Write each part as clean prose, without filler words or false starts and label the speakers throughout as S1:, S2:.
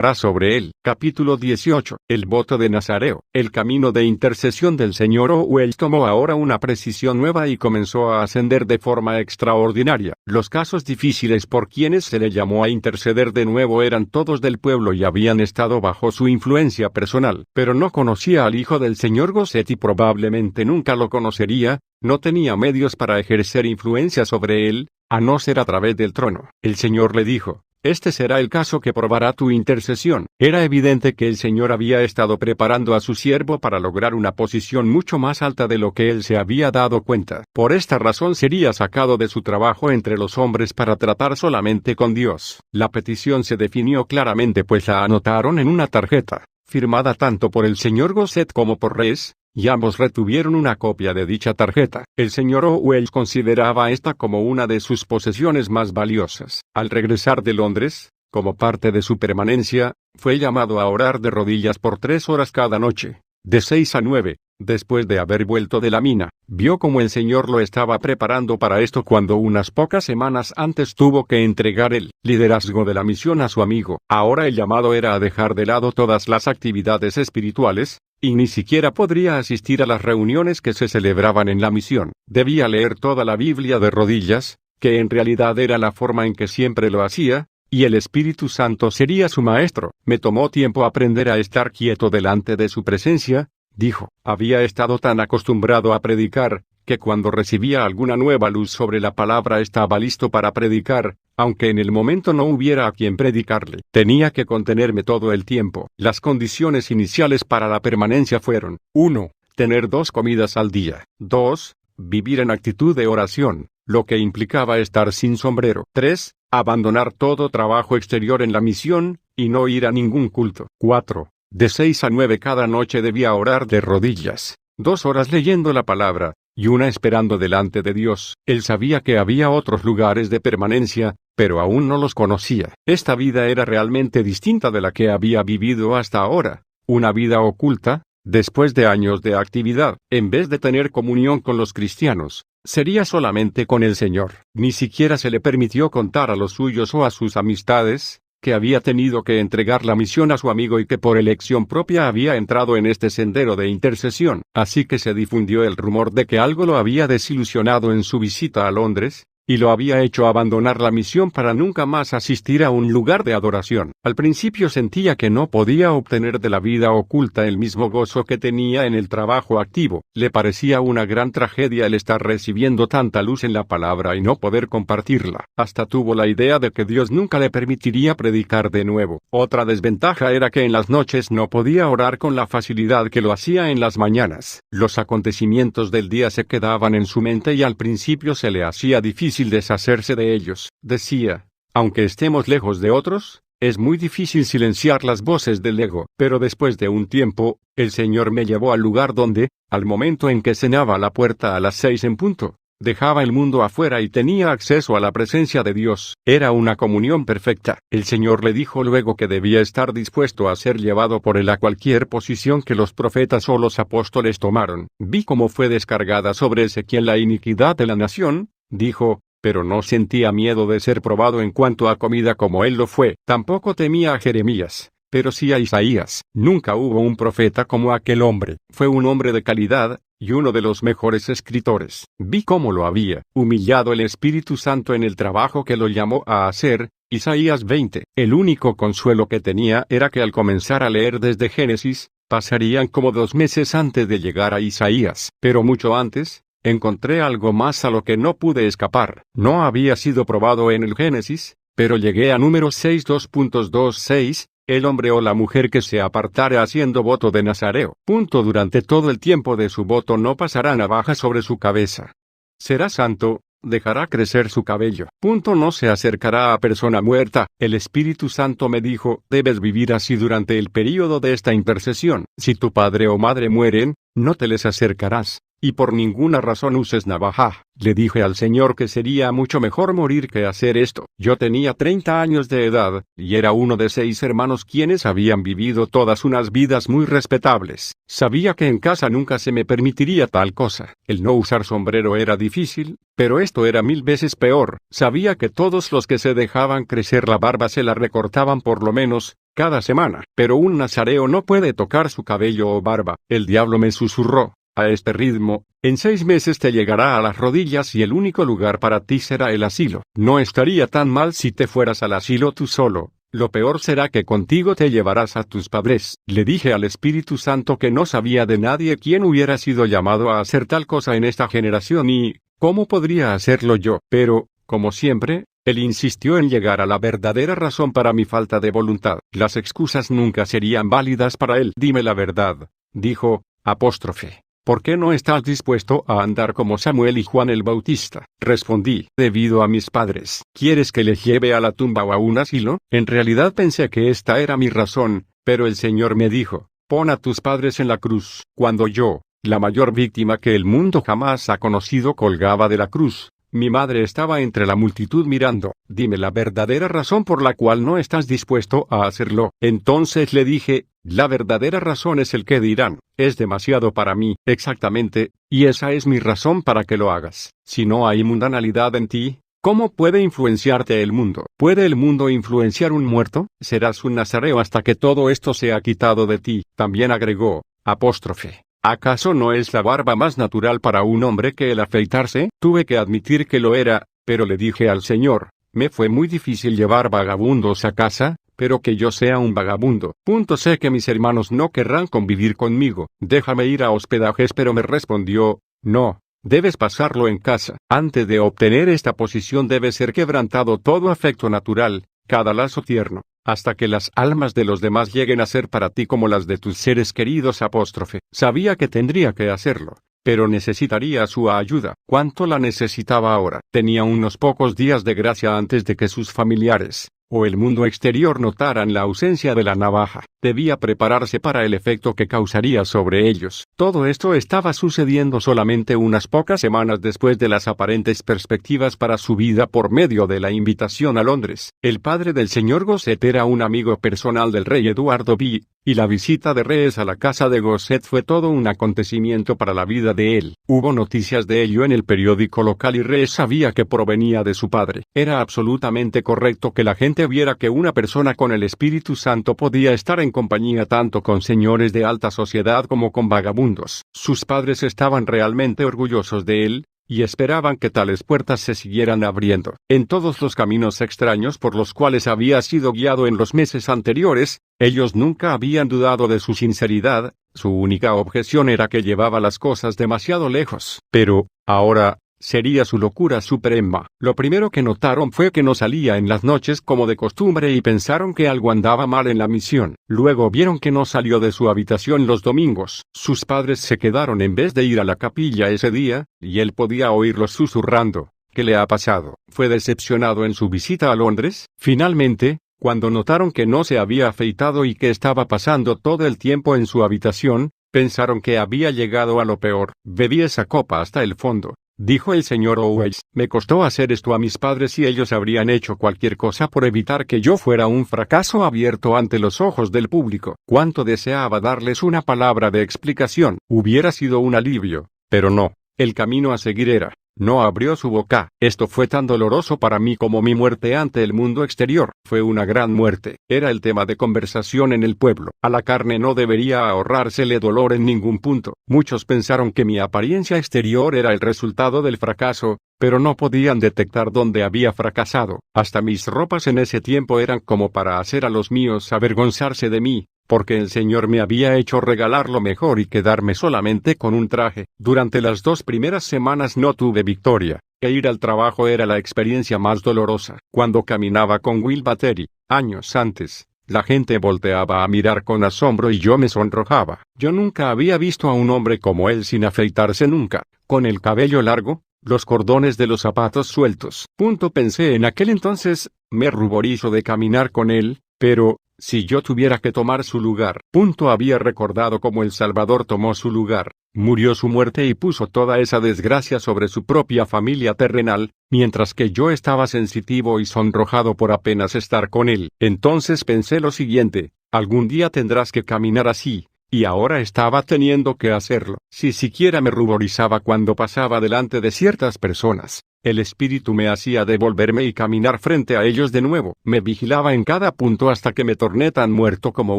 S1: sobre él. Capítulo 18. El voto de Nazareo. El camino de intercesión del Señor Owell tomó ahora una precisión nueva y comenzó a ascender de forma extraordinaria. Los casos difíciles por quienes se le llamó a interceder de nuevo eran todos del pueblo y habían estado bajo su influencia personal. Pero no conocía al hijo del señor Goset y probablemente nunca lo conocería. No tenía medios para ejercer influencia sobre él, a no ser a través del trono. El Señor le dijo: este será el caso que probará tu intercesión. Era evidente que el Señor había estado preparando a su siervo para lograr una posición mucho más alta de lo que él se había dado cuenta. Por esta razón sería sacado de su trabajo entre los hombres para tratar solamente con Dios. La petición se definió claramente pues la anotaron en una tarjeta, firmada tanto por el señor Goset como por Rees, y ambos retuvieron una copia de dicha tarjeta. El señor Owell consideraba esta como una de sus posesiones más valiosas. Al regresar de Londres, como parte de su permanencia, fue llamado a orar de rodillas por 3 horas cada noche, de 6 a 9. Después de haber vuelto de la mina, vio cómo el Señor lo estaba preparando para esto cuando unas pocas semanas antes tuvo que entregar el liderazgo de la misión a su amigo. Ahora el llamado era a dejar de lado todas las actividades espirituales, y ni siquiera podría asistir a las reuniones que se celebraban en la misión. Debía leer toda la Biblia de rodillas, que en realidad era la forma en que siempre lo hacía, y el Espíritu Santo sería su maestro. Me tomó tiempo aprender a estar quieto delante de su presencia, dijo. Había estado tan acostumbrado a predicar, que cuando recibía alguna nueva luz sobre la palabra estaba listo para predicar, aunque en el momento no hubiera a quien predicarle. Tenía que contenerme todo el tiempo. Las condiciones iniciales para la permanencia fueron: 1. Tener 2 comidas al día. 2. Vivir en actitud de oración, lo que implicaba estar sin sombrero. 3. Abandonar todo trabajo exterior en la misión, y no ir a ningún culto. 4. De 6 a 9 cada noche debía orar de rodillas, 2 horas leyendo la palabra, y 1 esperando delante de Dios. Él sabía que había otros lugares de permanencia, pero aún no los conocía. Esta vida era realmente distinta de la que había vivido hasta ahora, una vida oculta, después de años de actividad. En vez de tener comunión con los cristianos, sería solamente con el Señor. Ni siquiera se le permitió contar a los suyos o a sus amistades que había tenido que entregar la misión a su amigo y que por elección propia había entrado en este sendero de intercesión. Así que se difundió el rumor de que algo lo había desilusionado en su visita a Londres, y lo había hecho abandonar la misión para nunca más asistir a un lugar de adoración. Al principio sentía que no podía obtener de la vida oculta el mismo gozo que tenía en el trabajo activo. Le parecía una gran tragedia el estar recibiendo tanta luz en la palabra y no poder compartirla. Hasta tuvo la idea de que Dios nunca le permitiría predicar de nuevo. Otra desventaja era que en las noches no podía orar con la facilidad que lo hacía en las mañanas. Los acontecimientos del día se quedaban en su mente y al principio se le hacía difícil deshacerse de ellos. Decía: aunque estemos lejos de otros, es muy difícil silenciar las voces del ego. Pero después de un tiempo, el Señor me llevó al lugar donde, al momento en que cenaba a la puerta a las 6 en punto, dejaba el mundo afuera y tenía acceso a la presencia de Dios. Era una comunión perfecta. El Señor le dijo luego que debía estar dispuesto a ser llevado por él a cualquier posición que los profetas o los apóstoles tomaron. Vi cómo fue descargada sobre Ezequiel la iniquidad de la nación, dijo, pero no sentía miedo de ser probado en cuanto a comida como él lo fue. Tampoco temía a Jeremías, pero sí a Isaías. Nunca hubo un profeta como aquel hombre. Fue un hombre de calidad, y uno de los mejores escritores. Vi cómo lo había humillado el Espíritu Santo en el trabajo que lo llamó a hacer. Isaías 20. El único consuelo que tenía era que al comenzar a leer desde Génesis, pasarían como 2 meses antes de llegar a Isaías. Pero mucho antes, encontré algo más a lo que no pude escapar. No había sido probado en el Génesis, pero llegué a número 6 2.26, el hombre o la mujer que se apartare haciendo voto de Nazareo. Durante todo el tiempo de su voto no pasará navaja sobre su cabeza. Será santo, dejará crecer su cabello. No se acercará a persona muerta. El Espíritu Santo me dijo: debes vivir así durante el período de esta intercesión. Si tu padre o madre mueren, no te les acercarás, y por ninguna razón uses navaja. Le dije al Señor que sería mucho mejor morir que hacer esto. Yo tenía 30 años de edad, y era uno de 6 hermanos quienes habían vivido todas unas vidas muy respetables. Sabía que en casa nunca se me permitiría tal cosa. El no usar sombrero era difícil, pero esto era 1000 veces peor. Sabía que todos los que se dejaban crecer la barba se la recortaban por lo menos cada semana. Pero un nazareo no puede tocar su cabello o barba. El diablo me susurró. A este ritmo, en 6 meses te llegará a las rodillas y el único lugar para ti será el asilo. No estaría tan mal si te fueras al asilo tú solo. Lo peor será que contigo te llevarás a tus padres. Le dije al Espíritu Santo que no sabía de nadie quien hubiera sido llamado a hacer tal cosa en esta generación y, ¿cómo podría hacerlo yo? Pero, como siempre, él insistió en llegar a la verdadera razón para mi falta de voluntad. Las excusas nunca serían válidas para él. Dime la verdad, dijo, apóstrofe. ¿Por qué no estás dispuesto a andar como Samuel y Juan el Bautista? Respondí, debido a mis padres. ¿Quieres que les lleve a la tumba o a un asilo? En realidad pensé que esta era mi razón, pero el Señor me dijo, pon a tus padres en la cruz. Cuando yo, la mayor víctima que el mundo jamás ha conocido, colgaba de la cruz, mi madre estaba entre la multitud mirando. Dime la verdadera razón por la cual no estás dispuesto a hacerlo. Entonces le dije, la verdadera razón es el que dirán. Es demasiado para mí, exactamente, y esa es mi razón para que lo hagas. Si no hay mundanalidad en ti, ¿cómo puede influenciarte el mundo? ¿Puede el mundo influenciar un muerto? Serás un nazareo hasta que todo esto sea quitado de ti. También agregó, apóstrofe. ¿Acaso no es la barba más natural para un hombre que el afeitarse? Tuve que admitir que lo era, pero le dije al Señor, me fue muy difícil llevar vagabundos a casa, pero que yo sea un vagabundo. Sé que mis hermanos no querrán convivir conmigo. Déjame ir a hospedajes, pero me respondió, no, debes pasarlo en casa. Antes de obtener esta posición debe ser quebrantado todo afecto natural, cada lazo tierno, hasta que las almas de los demás lleguen a ser para ti como las de tus seres queridos. Apóstrofe. Sabía que tendría que hacerlo, pero necesitaría su ayuda. ¿Cuánto la necesitaba ahora? Tenía unos pocos días de gracia antes de que sus familiares, o el mundo exterior notaran la ausencia de la navaja. Debía prepararse para el efecto que causaría sobre ellos. Todo esto estaba sucediendo solamente unas pocas semanas después de las aparentes perspectivas para su vida por medio de la invitación a Londres. El padre del señor Gosset era un amigo personal del rey Eduardo V, y la visita de Reyes a la casa de Gosset fue todo un acontecimiento para la vida de él. Hubo noticias de ello en el periódico local y Reyes sabía que provenía de su padre. Era absolutamente correcto que la gente viera que una persona con el Espíritu Santo podía estar en compañía tanto con señores de alta sociedad como con vagabundos. Sus padres estaban realmente orgullosos de él, y esperaban que tales puertas se siguieran abriendo. En todos los caminos extraños por los cuales había sido guiado en los meses anteriores, ellos nunca habían dudado de su sinceridad, su única objeción era que llevaba las cosas demasiado lejos. Pero, ahora, sería su locura suprema. Lo primero que notaron fue que no salía en las noches como de costumbre y pensaron que algo andaba mal en la misión. Luego vieron que no salió de su habitación los domingos. Sus padres se quedaron en vez de ir a la capilla ese día, y él podía oírlos susurrando. ¿Qué le ha pasado? ¿Fue decepcionado en su visita a Londres? Finalmente, cuando notaron que no se había afeitado y que estaba pasando todo el tiempo en su habitación, pensaron que había llegado a lo peor. Bebí esa copa hasta el fondo, dijo el señor Owens. Me costó hacer esto a mis padres y ellos habrían hecho cualquier cosa por evitar que yo fuera un fracaso abierto ante los ojos del público. Cuánto deseaba darles una palabra de explicación. Hubiera sido un alivio, pero no. El camino a seguir era. No abrió su boca. Esto fue tan doloroso para mí como mi muerte ante el mundo exterior. Fue una gran muerte. Era el tema de conversación en el pueblo. A la carne no debería ahorrársele dolor en ningún punto. Muchos pensaron que mi apariencia exterior era el resultado del fracaso, pero no podían detectar dónde había fracasado. Hasta mis ropas en ese tiempo eran como para hacer a los míos avergonzarse de mí, porque el Señor me había hecho regalar lo mejor y quedarme solamente con un traje. Durante las 2 primeras semanas no tuve victoria, e ir al trabajo era la experiencia más dolorosa. Cuando caminaba con Will Battery, años antes, la gente volteaba a mirar con asombro y yo me sonrojaba. Yo nunca había visto a un hombre como él sin afeitarse nunca, con el cabello largo, los cordones de los zapatos sueltos. Pensé en aquel entonces, me ruborizo de caminar con él, pero si yo tuviera que tomar su lugar. Había recordado cómo el Salvador tomó su lugar, murió su muerte y puso toda esa desgracia sobre su propia familia terrenal, mientras que yo estaba sensitivo y sonrojado por apenas estar con él. Entonces pensé lo siguiente, algún día tendrás que caminar así, y ahora estaba teniendo que hacerlo. Si siquiera me ruborizaba cuando pasaba delante de ciertas personas, El espíritu me hacía devolverme y caminar frente a ellos de nuevo. Me vigilaba en cada punto hasta que me torné tan muerto como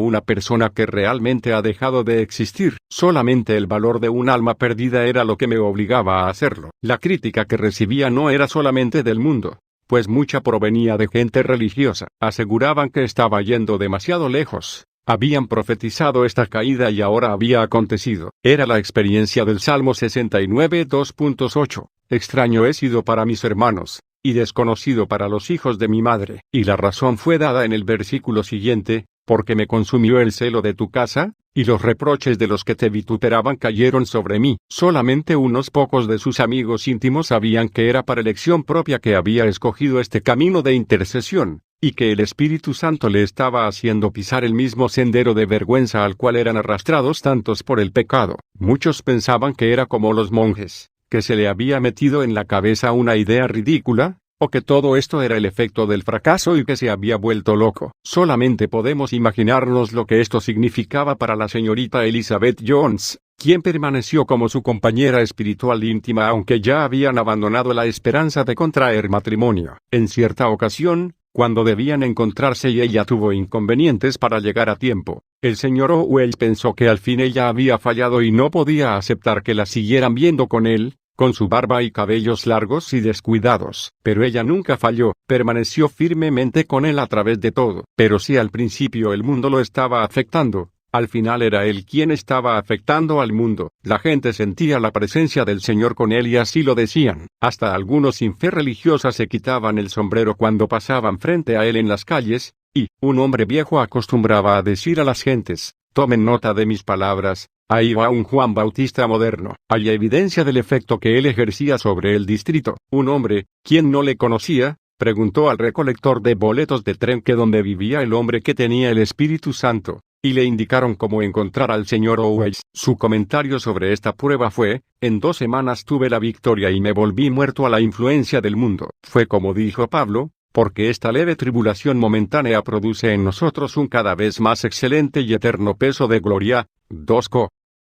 S1: una persona que realmente ha dejado de existir. Solamente el valor de un alma perdida era lo que me obligaba a hacerlo. La crítica que recibía no era solamente del mundo, pues mucha provenía de gente religiosa. Aseguraban que estaba yendo demasiado lejos. Habían profetizado esta caída y ahora había acontecido. Era la experiencia del Salmo 69 2.8. Extraño he sido para mis hermanos, y desconocido para los hijos de mi madre. Y la razón fue dada en el versículo siguiente, porque me consumió el celo de tu casa, y los reproches de los que te vituperaban cayeron sobre mí. Solamente unos pocos de sus amigos íntimos sabían que era para elección propia que había escogido este camino de intercesión, y que el Espíritu Santo le estaba haciendo pisar el mismo sendero de vergüenza al cual eran arrastrados tantos por el pecado. Muchos pensaban que era como los monjes, que se le había metido en la cabeza una idea ridícula, o que todo esto era el efecto del fracaso y que se había vuelto loco. Solamente podemos imaginarnos lo que esto significaba para la señorita Elizabeth Jones, quien permaneció como su compañera espiritual íntima aunque ya habían abandonado la esperanza de contraer matrimonio. En cierta ocasión, cuando debían encontrarse y ella tuvo inconvenientes para llegar a tiempo, el señor Owell pensó que al fin ella había fallado y no podía aceptar que la siguieran viendo con él, con su barba y cabellos largos y descuidados. Pero ella nunca falló, permaneció firmemente con él a través de todo. Pero si al principio el mundo lo estaba afectando, al final era él quien estaba afectando al mundo. La gente sentía la presencia del Señor con él y así lo decían. Hasta algunos sin fe religiosa se quitaban el sombrero cuando pasaban frente a él en las calles, y un hombre viejo acostumbraba a decir a las gentes: tomen nota de mis palabras, ahí va un Juan Bautista moderno. Hay evidencia del efecto que él ejercía sobre el distrito. Un hombre, quien no le conocía, preguntó al recolector de boletos de tren que donde vivía el hombre que tenía el Espíritu Santo, y le indicaron cómo encontrar al señor Owens. Su comentario sobre esta prueba fue: en 2 semanas tuve la victoria y me volví muerto a la influencia del mundo. Fue como dijo Pablo, porque esta leve tribulación momentánea produce en nosotros un cada vez más excelente y eterno peso de gloria. 2 Co.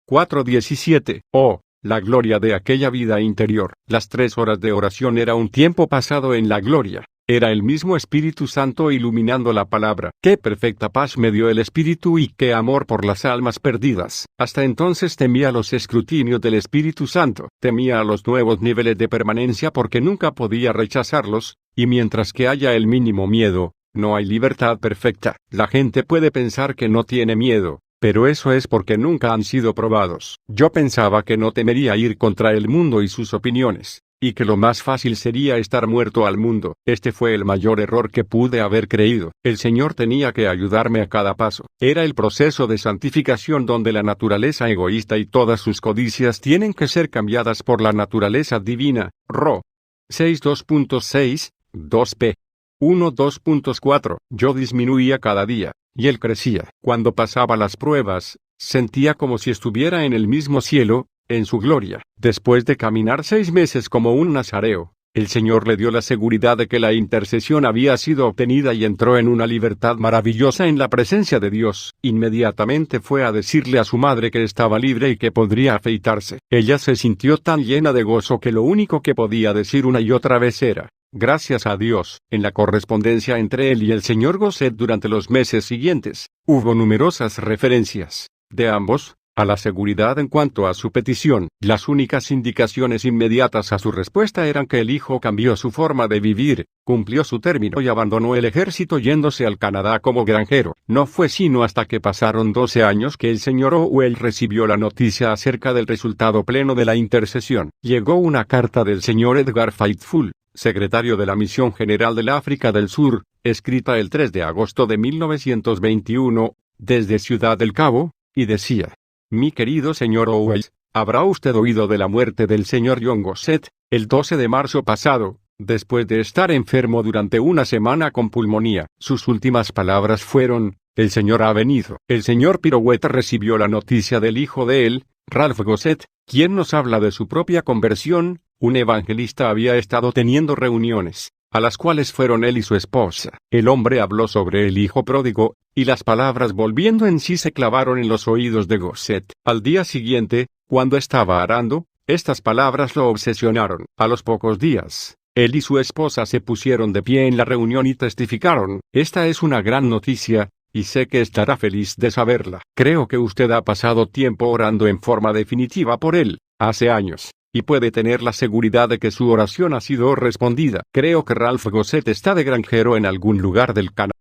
S1: 4:17. Oh, la gloria de aquella vida interior. Las 3 horas de oración era un tiempo pasado en la gloria. Era el mismo Espíritu Santo iluminando la palabra. Qué perfecta paz me dio el Espíritu y qué amor por las almas perdidas. Hasta entonces temía los escrutinios del Espíritu Santo. Temía a los nuevos niveles de permanencia porque nunca podía rechazarlos, y mientras que haya el mínimo miedo, no hay libertad perfecta. La gente puede pensar que no tiene miedo, pero eso es porque nunca han sido probados. Yo pensaba que no temería ir contra el mundo y sus opiniones, y que lo más fácil sería estar muerto al mundo. Este fue el mayor error que pude haber creído. El Señor tenía que ayudarme a cada paso. Era el proceso de santificación donde la naturaleza egoísta y todas sus codicias tienen que ser cambiadas por la naturaleza divina. Ro. 6:2.6, 2p. 1:2.4. Yo disminuía cada día, y él crecía. Cuando pasaba las pruebas, sentía como si estuviera en el mismo cielo, en su gloria. Después de caminar 6 meses como un nazareo, el Señor le dio la seguridad de que la intercesión había sido obtenida y entró en una libertad maravillosa en la presencia de Dios. Inmediatamente fue a decirle a su madre que estaba libre y que podría afeitarse. Ella se sintió tan llena de gozo que lo único que podía decir una y otra vez era: gracias a Dios. En la correspondencia entre él y el señor Gosset durante los meses siguientes, hubo numerosas referencias, de ambos, a la seguridad en cuanto a su petición. Las únicas indicaciones inmediatas a su respuesta eran que el hijo cambió su forma de vivir, cumplió su término y abandonó el ejército yéndose al Canadá como granjero. No fue sino hasta que pasaron 12 años que el señor Owell recibió la noticia acerca del resultado pleno de la intercesión. Llegó una carta del señor Edgar Faithfull, secretario de la Misión General del África del Sur, escrita el 3 de agosto de 1921, desde Ciudad del Cabo, y decía: mi querido señor Owell, ¿habrá usted oído de la muerte del señor John Gosset, el 12 de marzo pasado, después de estar enfermo durante una semana con pulmonía? Sus últimas palabras fueron: el señor ha venido. El señor Pirouette recibió la noticia del hijo de él, Ralph Gosset, quien nos habla de su propia conversión. Un evangelista había estado teniendo reuniones, a las cuales fueron él y su esposa. El hombre habló sobre el hijo pródigo, y las palabras volviendo en sí se clavaron en los oídos de Gosset. Al día siguiente, cuando estaba arando, estas palabras lo obsesionaron. A los pocos días, Él y su esposa se pusieron de pie en la reunión y testificaron: esta es una gran noticia, y sé que estará feliz de saberla. Creo que usted ha pasado tiempo orando en forma definitiva por él, hace años, y puede tener la seguridad de que su oración ha sido respondida. Creo que Ralph Gossett está de granjero en algún lugar del Canadá.